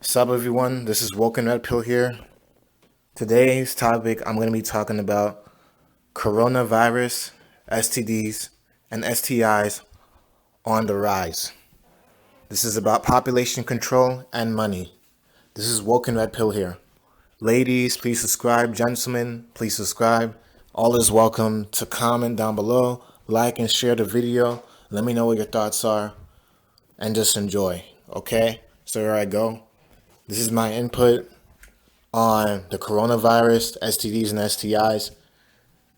Sup everyone, this is Woken Red Pill here. Today's topic I'm going to be talking about coronavirus, STDs, and STIs on the rise. This is about population control and money. This is Woken Red Pill here. Ladies, please subscribe. Gentlemen, please subscribe. All is welcome to comment down below, like and share the video. Let me know what your thoughts are and just enjoy, okay? So here I go. This is my input on the coronavirus, STDs and STIs.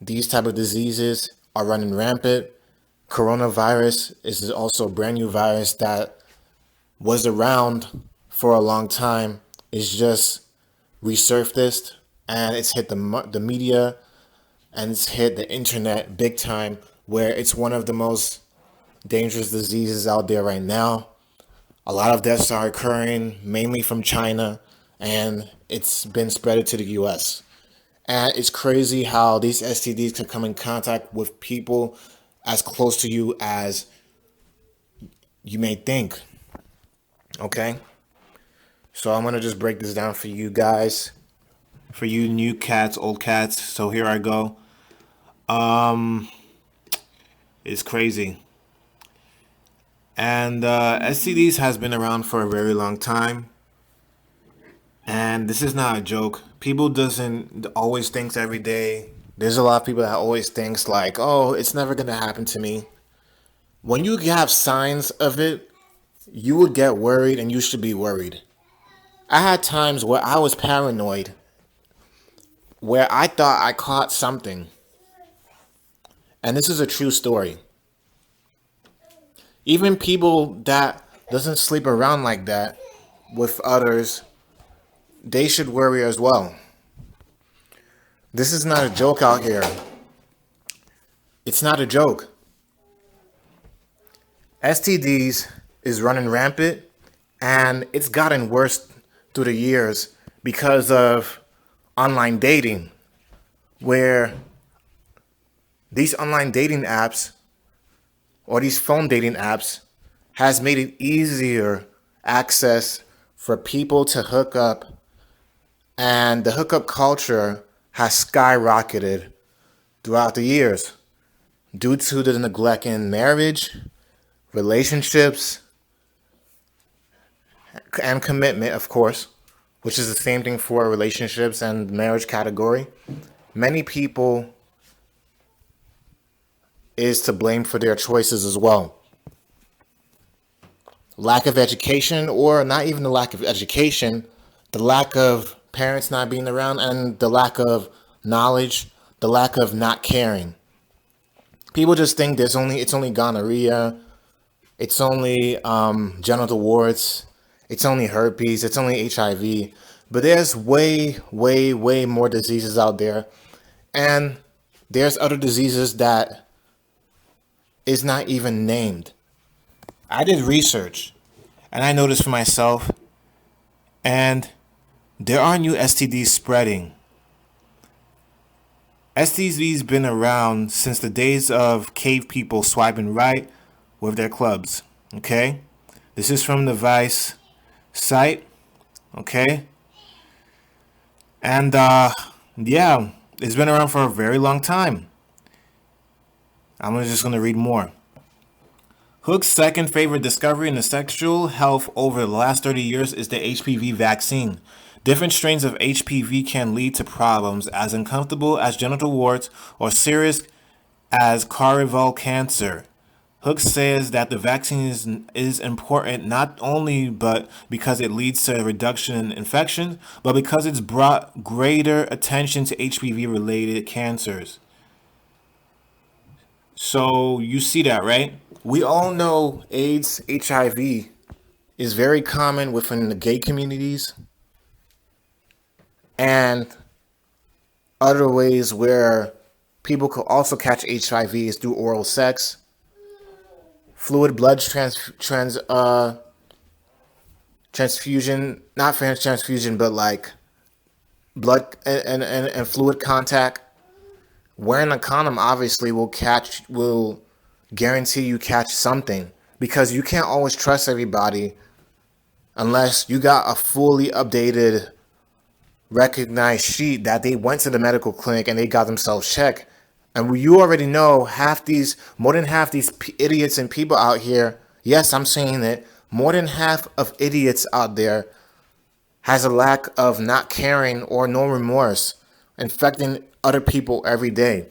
These type of diseases are running rampant. Coronavirus is also a brand new virus that was around for a long time. It's just resurfaced and it's hit the media and it's hit the internet big time, where it's one of the most dangerous diseases out there right now. A lot of deaths are occurring mainly from China, and it's been spread to the US. And it's crazy how these STDs can come in contact with people as close to you as you may think. Okay? So I'm going to just break this down for you guys. For you new cats, old cats. So here I go. It's crazy. And STDs has been around for a very long time. And this is not a joke. People doesn't always thinks every day. There's a lot of people that always thinks like, oh, it's never going to happen to me. When you have signs of it, you would get worried, and you should be worried. I had times where I was paranoid, where I thought I caught something. And this is a true story. Even people that doesn't sleep around like that with others, they should worry as well. This is not a joke out here. It's not a joke. STDs is running rampant, and it's gotten worse through the years because of online dating, where these online dating apps or these phone dating apps has made it easier access for people to hook up, and the hookup culture has skyrocketed throughout the years due to the neglect in marriage, relationships, and commitment, of course, which is the same thing for relationships and marriage category. Many people is to blame for their choices as well. Lack of education, or not even the lack of education, the lack of parents not being around, and the lack of knowledge, the lack of not caring. People just think it's only gonorrhea, it's only genital warts, it's only herpes, it's only HIV, but there's way, way, way more diseases out there, and there's other diseases that is not even named. I did research, and I noticed for myself, and there are new STDs spreading. STDs been around since the days of cave people swiping right with their clubs. Okay, this is from the Vice site. Okay, and yeah, it's been around for a very long time. I'm just gonna read more. Hook's second favorite discovery in the sexual health over the last 30 years is the HPV vaccine. Different strains of HPV can lead to problems as uncomfortable as genital warts or serious as Curable cancer. Hook says that the vaccine is important not only but because it leads to a reduction in infection, but because it's brought greater attention to HPV-related cancers. So you see that, right? We all know AIDS, HIV is very common within the gay communities, and other ways where people could also catch HIV is through oral sex, fluid blood transfusion, not transfusion, but like blood and fluid contact. Wearing a condom obviously will guarantee you catch something, because you can't always trust everybody unless you got a fully updated, recognized sheet that they went to the medical clinic and they got themselves checked. And you already know more than half these idiots and people out here, yes, I'm saying it, more than half of idiots out there has a lack of not caring or no remorse, infecting other people every day.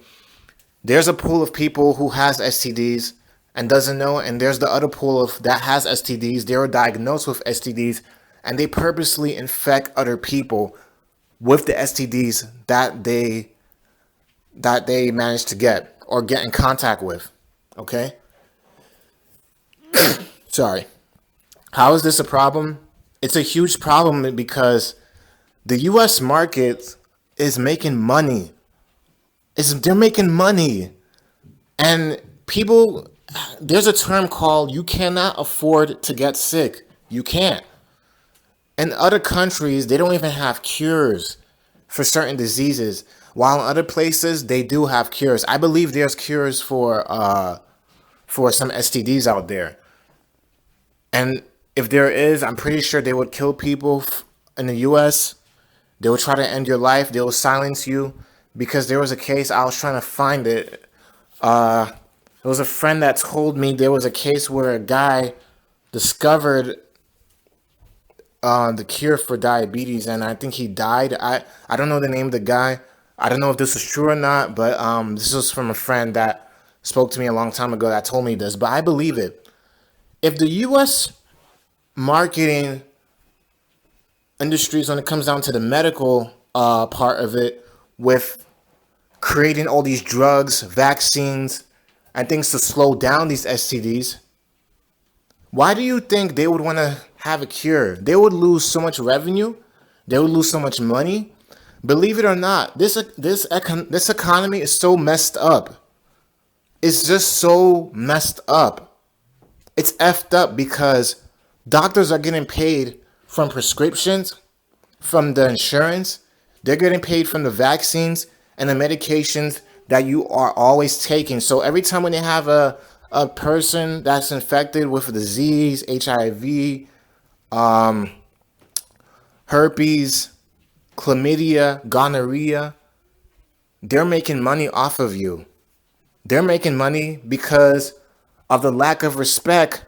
There's a pool of people who has STDs and doesn't know, and there's the other pool of that has STDs. They were diagnosed with STDs, and they purposely infect other people with the STDs that they managed to get or get in contact with. Okay? Sorry. How is this a problem? It's a huge problem because the US market is making money. They're making money. And people, there's a term called you cannot afford to get sick. You can't. In other countries, they don't even have cures for certain diseases, while in other places they do have cures. I believe there's cures for some STDs out there, and if there is, I'm pretty sure they would kill people in the U.S. They will try to end your life. They will silence you because there was a case. I was trying to find it. It was a friend that told me there was a case where a guy discovered the cure for diabetes, and I think he died. I don't know the name of the guy. I don't know if this is true or not, but this was from a friend that spoke to me a long time ago that told me this. But I believe it. If the U.S. marketing industries, when it comes down to the medical part of it, with creating all these drugs, vaccines, and things to slow down these STDs, why do you think they would want to have a cure? They would lose so much revenue. They would lose so much money. Believe it or not, this economy is so messed up. It's just so messed up. It's effed up because doctors are getting paid from prescriptions, from the insurance. They're getting paid from the vaccines and the medications that you are always taking. So every time when they have a person that's infected with a disease, HIV, herpes, chlamydia, gonorrhea, they're making money off of you. They're making money because of the lack of respect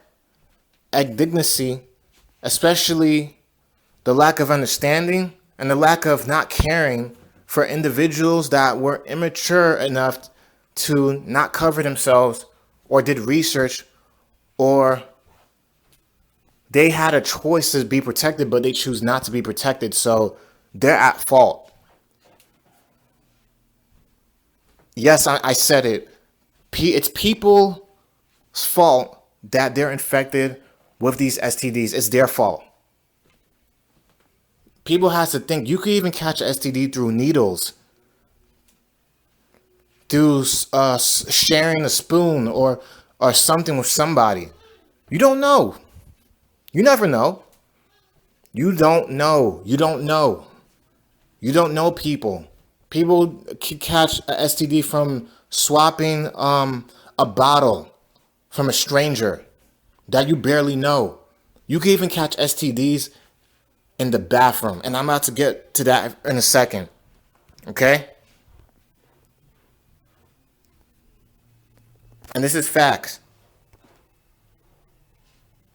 and dignity, especially the lack of understanding and the lack of not caring for individuals that were immature enough to not cover themselves or did research, or they had a choice to be protected, but they choose not to be protected. So they're at fault. Yes, I said it. It's people's fault that they're infected with these STDs. It's their fault. People have to think you could even catch an STD through needles, through sharing a spoon or something with somebody. You don't know. You never know. You don't know. You don't know. You don't know people. People can catch a STD from swapping a bottle from a stranger that you barely know. You can even catch STDs in the bathroom. And I'm about to get to that in a second. Okay? And this is facts.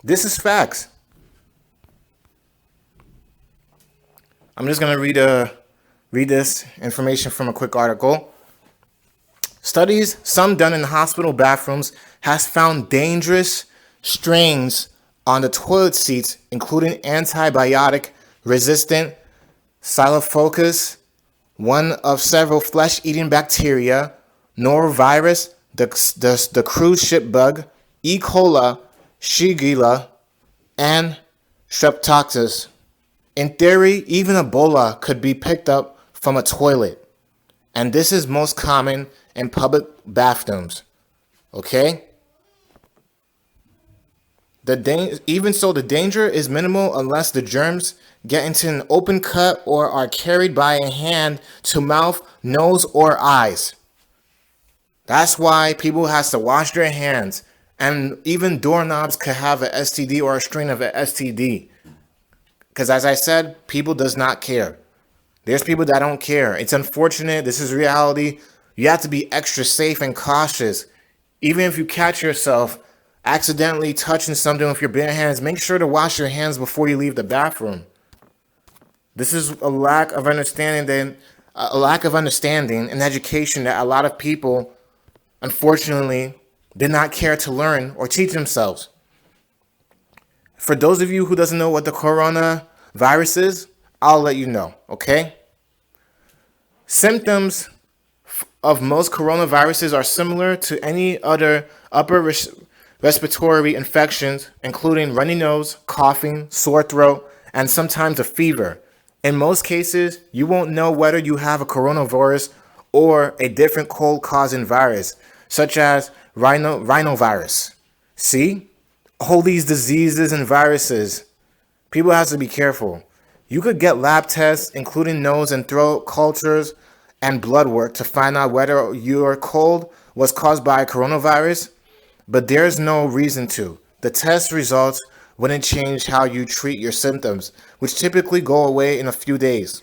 This is facts. I'm just going to read this information from a quick article. Studies, some done in hospital bathrooms, has found dangerous strains on the toilet seats, including antibiotic-resistant Staphylococcus, one of several flesh-eating bacteria, norovirus, the cruise ship bug, E. coli, Shigella, and Streptococcus. In theory, even Ebola could be picked up from a toilet. And this is most common in public bathrooms. Okay? Even so, the danger is minimal unless the germs get into an open cut or are carried by a hand to mouth, nose, or eyes. That's why people has to wash their hands. And even doorknobs could have an STD or a strain of an STD. Because as I said, people does not care. There's people that don't care. It's unfortunate. This is reality. You have to be extra safe and cautious. Even if you catch yourself accidentally touching something with your bare hands, make sure to wash your hands before you leave the bathroom. This is a lack of understanding and education that a lot of people, unfortunately, did not care to learn or teach themselves. For those of you who doesn't know what the coronavirus is, I'll let you know, okay? Symptoms of most coronaviruses are similar to any other respiratory infections, including runny nose, coughing, sore throat, and sometimes a fever. In most cases, you won't know whether you have a coronavirus or a different cold-causing virus, such as rhinovirus. See? All these diseases and viruses. People have to be careful. You could get lab tests, including nose and throat cultures and blood work, to find out whether your cold was caused by a coronavirus, but there's no reason to. The test results wouldn't change how you treat your symptoms, which typically go away in a few days.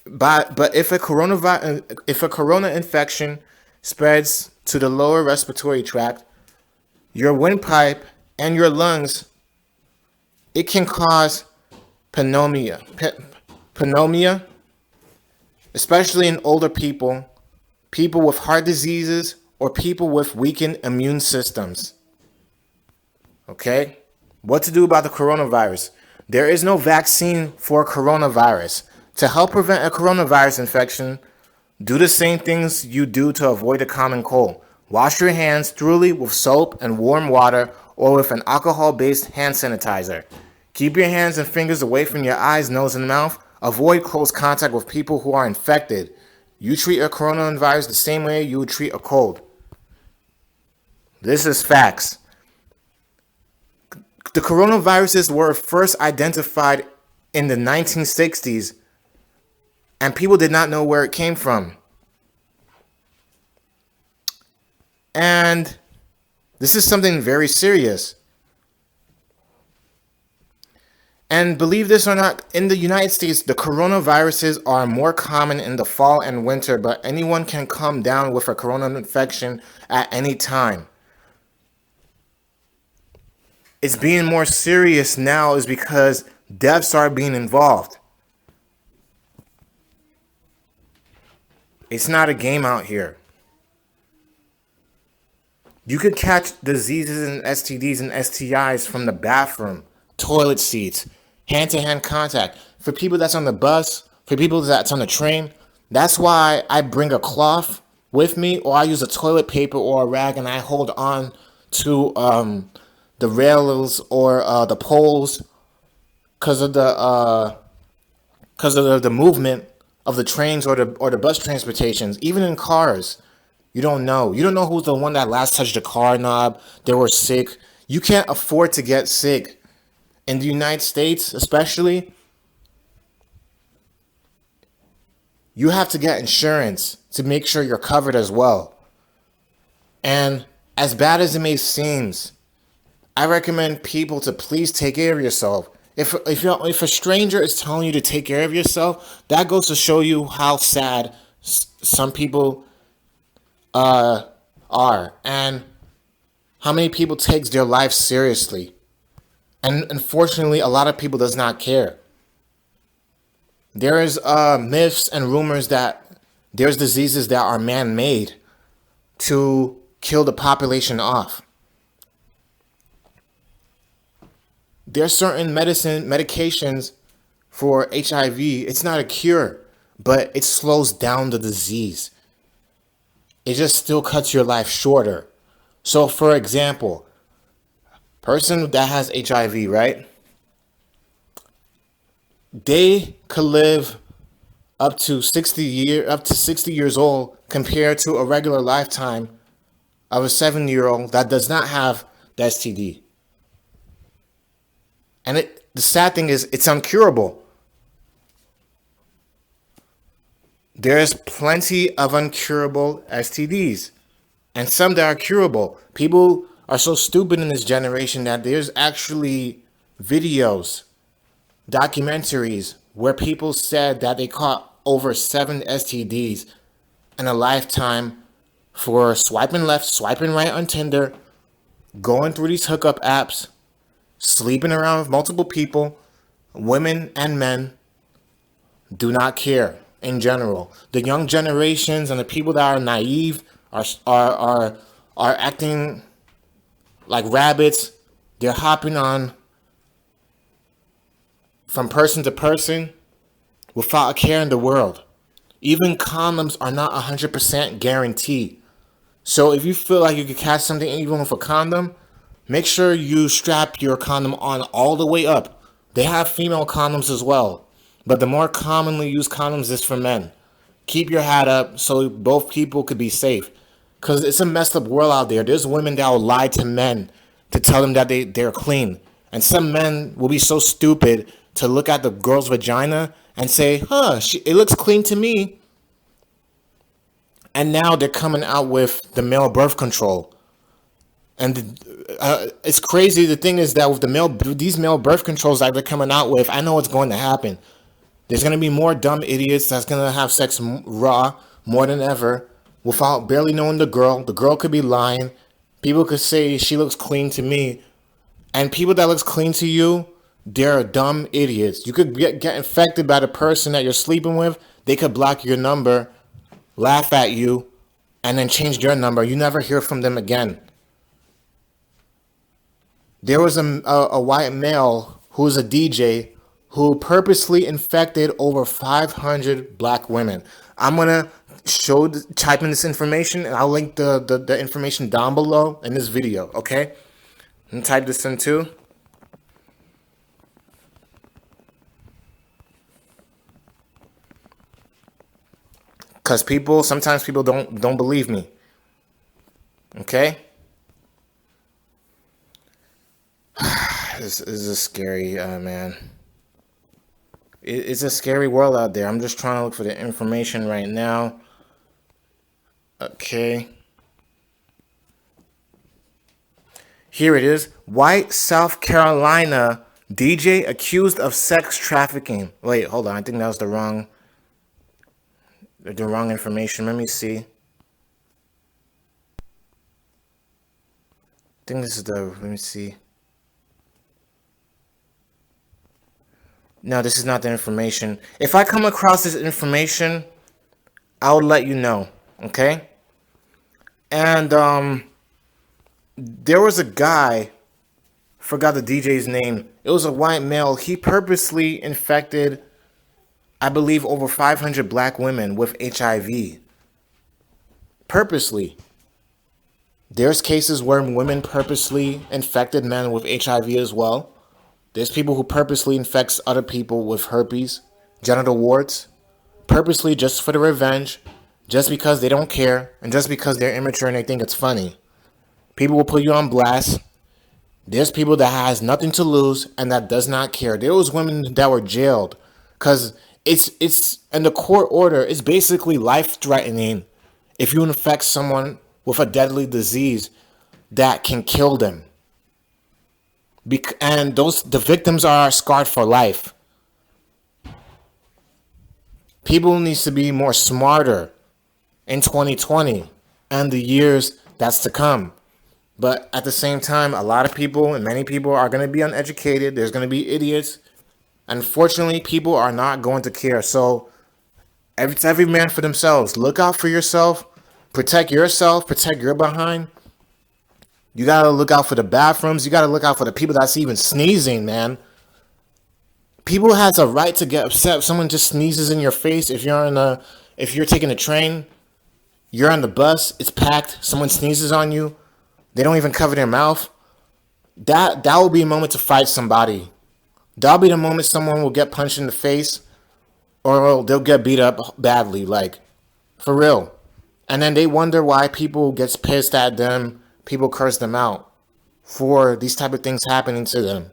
But if a corona infection spreads to the lower respiratory tract, your windpipe, and your lungs, it can cause pneumonia, especially in older people, people with heart diseases, or people with weakened immune systems. Okay? What to do about the coronavirus? There is no vaccine for coronavirus. To help prevent a coronavirus infection, do the same things you do to avoid a common cold. Wash your hands thoroughly with soap and warm water or with an alcohol-based hand sanitizer. Keep your hands and fingers away from your eyes, nose, and mouth. Avoid close contact with people who are infected. You treat a coronavirus the same way you would treat a cold. This is facts. The coronaviruses were first identified in the 1960s, and people did not know where it came from. And this is something very serious. And believe this or not, in the United States, the coronaviruses are more common in the fall and winter, but anyone can come down with a corona infection at any time. It's being more serious now is because deaths are being involved. It's not a game out here. You could catch diseases and STDs and STIs from the bathroom, toilet seats, hand-to-hand contact. For people that's on the bus, for people that's on the train, that's why I bring a cloth with me, or I use a toilet paper or a rag and I hold on to the rails or the poles because of the movement of the trains or the bus transportations. Even in cars, you don't know who's the one that last touched the car knob. They were sick. You can't afford to get sick in the United States, especially. You have to get insurance to make sure you're covered as well. And as bad as it may seem, I recommend people to please take care of yourself. If a stranger is telling you to take care of yourself, that goes to show you how sad some people are, and how many people takes their life seriously. And unfortunately, a lot of people does not care. There is myths and rumors that there's diseases that are man-made to kill the population off. There's certain medications for HIV. It's not a cure, but it slows down the disease. It just still cuts your life shorter. So, for example, person that has HIV, right? They could live up to 60 years old compared to a regular lifetime of a 7-year-old that does not have the STD. And the sad thing is, it's uncurable. There's plenty of uncurable STDs, and some that are curable. People are so stupid in this generation that there's actually videos documentaries where people said that they caught over 7 STDs in a lifetime for swiping left, swiping right on Tinder, going through these hookup apps, sleeping around with multiple people, women and men do not care in general. The young generations and the people that are naive are acting like rabbits. They're hopping on from person to person without a care in the world. Even condoms are not 100% guaranteed. So if you feel like you could catch something even with a condom, make sure you strap your condom on all the way up. They have female condoms as well, but the more commonly used condoms is for men. Keep your hat up so both people could be safe. Because it's a messed up world out there. There's women that will lie to men to tell them that they're clean. And some men will be so stupid to look at the girl's vagina and say, it looks clean to me. And now they're coming out with the male birth control. And it's crazy. The thing is that with these male birth controls that they're coming out with, I know what's going to happen. There's going to be more dumb idiots that's going to have sex raw more than ever without barely knowing the girl. The girl could be lying. People could say she looks clean to me. And people that looks clean to you, they're dumb idiots. You could get infected by the person that you're sleeping with. They could block your number, laugh at you, and then change your number. You never hear from them again. There was a white male who was a DJ who purposely infected over 500 black women. I'm going to type in this information, and I'll link the information down below in this video, okay? And type this in too. Because sometimes people don't believe me. Okay? This is a scary, man. It's a scary world out there. I'm just trying to look for the information right now. Okay. Here it is. White South Carolina DJ accused of sex trafficking. Wait, hold on. I think that was the wrong information. Let me see. I think this is let me see. No, this is not the information. If I come across this information, I'll let you know, okay? And there was a guy, forgot the DJ's name. It was a white male. He purposely infected, I believe, over 500 black women with HIV. Purposely. There's cases where women purposely infected men with HIV as well. There's people who purposely infects other people with herpes, genital warts, purposely just for the revenge, just because they don't care, and just because they're immature and they think it's funny. People will put you on blast. There's people that has nothing to lose and that does not care. There was women that were jailed because it's in the court order. It's basically life-threatening if you infect someone with a deadly disease that can kill them. And the victims are scarred for life. People needs to be more smarter in 2020 and the years that's to come. But at the same time, a lot of people and many people are going to be uneducated. There's going to be idiots. Unfortunately, people are not going to care. So it's every man for themselves. Look out for yourself. Protect yourself. Protect your behind. You got to look out for the bathrooms. You got to look out for the people that's even sneezing, man. People has a right to get upset if someone just sneezes in your face. If you're taking a train, you're on the bus, it's packed, someone sneezes on you, they don't even cover their mouth. That will be a moment to fight somebody. That'll be the moment someone will get punched in the face or they'll get beat up badly, like, for real. And then they wonder why people gets pissed at them. People curse them out for these type of things happening to them.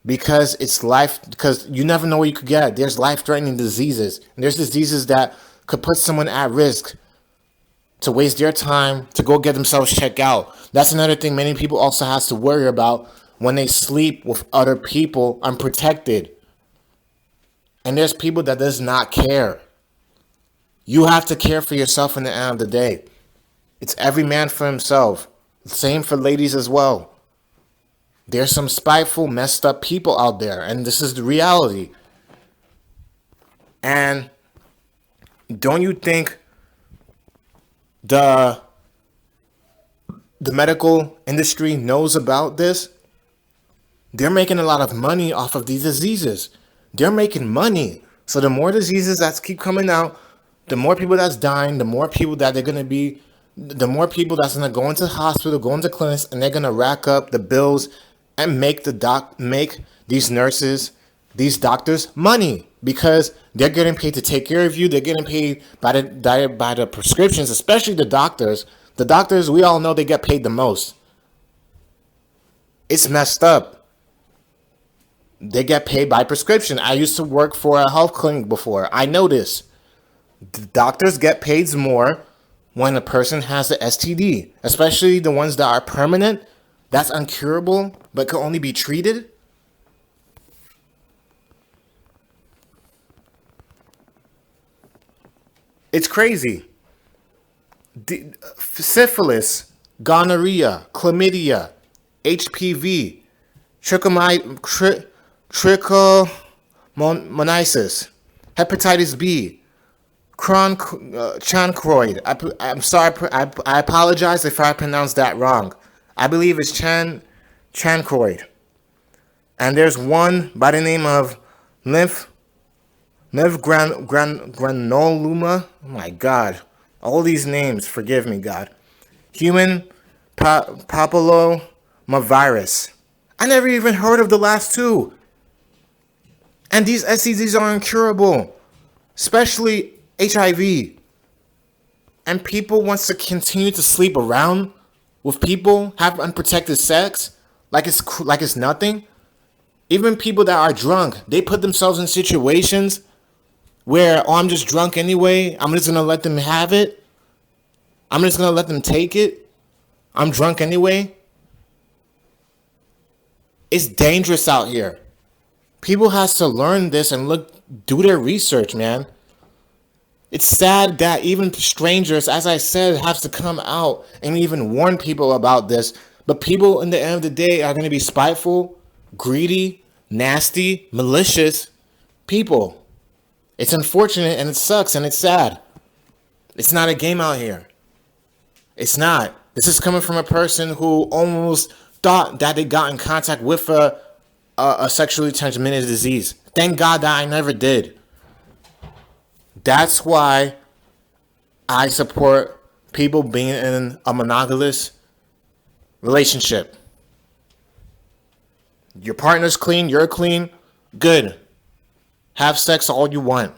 Because because you never know what you could get. There's life-threatening diseases. And there's diseases that could put someone at risk to waste their time to go get themselves checked out. That's another thing many people also has to worry about when they sleep with other people unprotected. And there's people that does not care. You have to care for yourself in the end of the day. It's every man for himself. Same for ladies as well. There's some spiteful, messed up people out there, and this is the reality. And don't you think the medical industry knows about this? They're making a lot of money off of these diseases. They're making money. So the more diseases that keep coming out, the more people that's dying, the more people that they're going to be, the more people that's going to go into the hospital, go into clinics, and they're going to rack up the bills and make these nurses, these doctors money, because they're getting paid to take care of you. They're getting paid by the prescriptions, especially the doctors. The doctors, we all know they get paid the most. It's messed up. They get paid by prescription. I used to work for a health clinic before. I know this. The doctors get paid more when a person has the STD, especially the ones that are permanent, that's incurable, but can only be treated. It's crazy. Syphilis, gonorrhea, chlamydia, HPV, trichomoniasis, hepatitis B, chancroid. I'm sorry, I apologize if I pronounced that wrong. I believe it's chancroid. And there's one by the name of granuloma. Oh my God. All these names, forgive me, God. Human papillomavirus. I never even heard of the last two. And these STDs are incurable, especially HIV. And people wants to continue to sleep around with people, have unprotected sex, like it's nothing. Even people that are drunk, they put themselves in situations where, oh, I'm just drunk anyway. I'm just going to let them have it. I'm just going to let them take it. I'm drunk anyway. It's dangerous out here. People has to learn this and do their research, man. It's sad that even strangers, as I said, have to come out and even warn people about this. But people, in the end of the day, are going to be spiteful, greedy, nasty, malicious people. It's unfortunate and it sucks and it's sad. It's not a game out here. It's not. This is coming from a person who almost thought that they got in contact with a sexually transmitted disease. Thank God that I never did. That's why I support people being in a monogamous relationship. Your partner's clean, you're clean, good. Have sex all you want,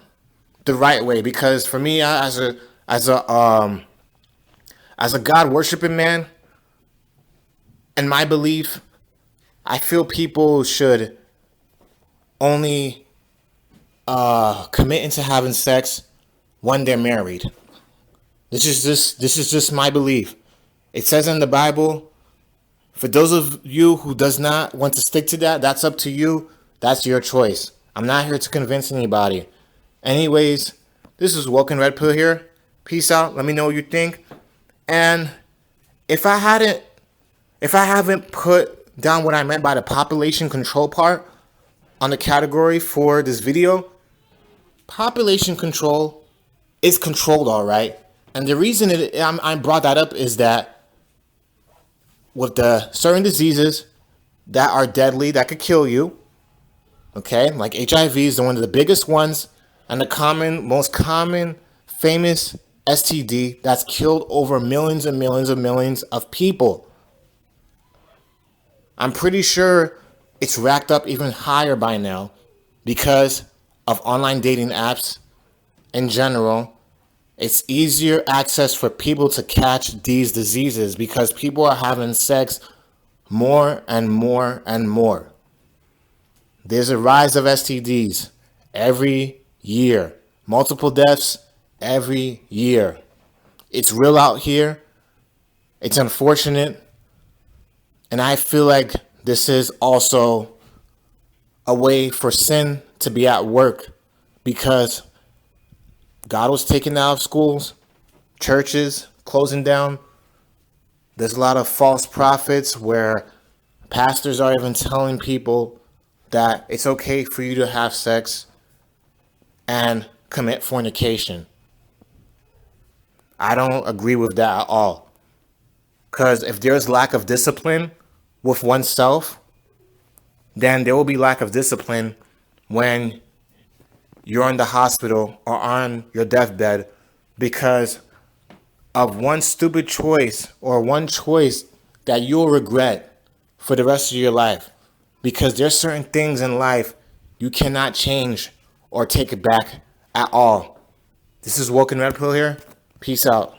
the right way. Because for me, as a God worshiping man, in my belief, I feel people should only commit into having sex when they're married. This is just my belief. It says in the Bible. For those of you who does not want to stick to that, that's up to you. That's your choice. I'm not here to convince anybody. Anyways, this is Woken Red Pill here. Peace out. Let me know what you think. And if I haven't put down what I meant by the population control part on the category for this video, population control is controlled, all right. And the reason I brought that up is that with the certain diseases that are deadly, that could kill you, okay, like HIV is one of the biggest ones, and the most common, famous STD that's killed over millions and millions and millions of people. I'm pretty sure it's racked up even higher by now because of online dating apps in general. It's easier access for people to catch these diseases because people are having sex more and more and more. There's a rise of STDs every year. Multiple deaths every year. It's real out here. It's unfortunate. And I feel like This is also a way for sin to be at work, because God was taking out of schools, churches closing down. There's a lot of false prophets where pastors are even telling people that it's okay for you to have sex and commit fornication. I don't agree with that at all. Because if there's lack of discipline with oneself, then there will be lack of discipline when you're in the hospital or on your deathbed because of one stupid choice or one choice that you'll regret for the rest of your life. Because there's certain things in life you cannot change or take it back at all. This is Woken Red Pill here. Peace out.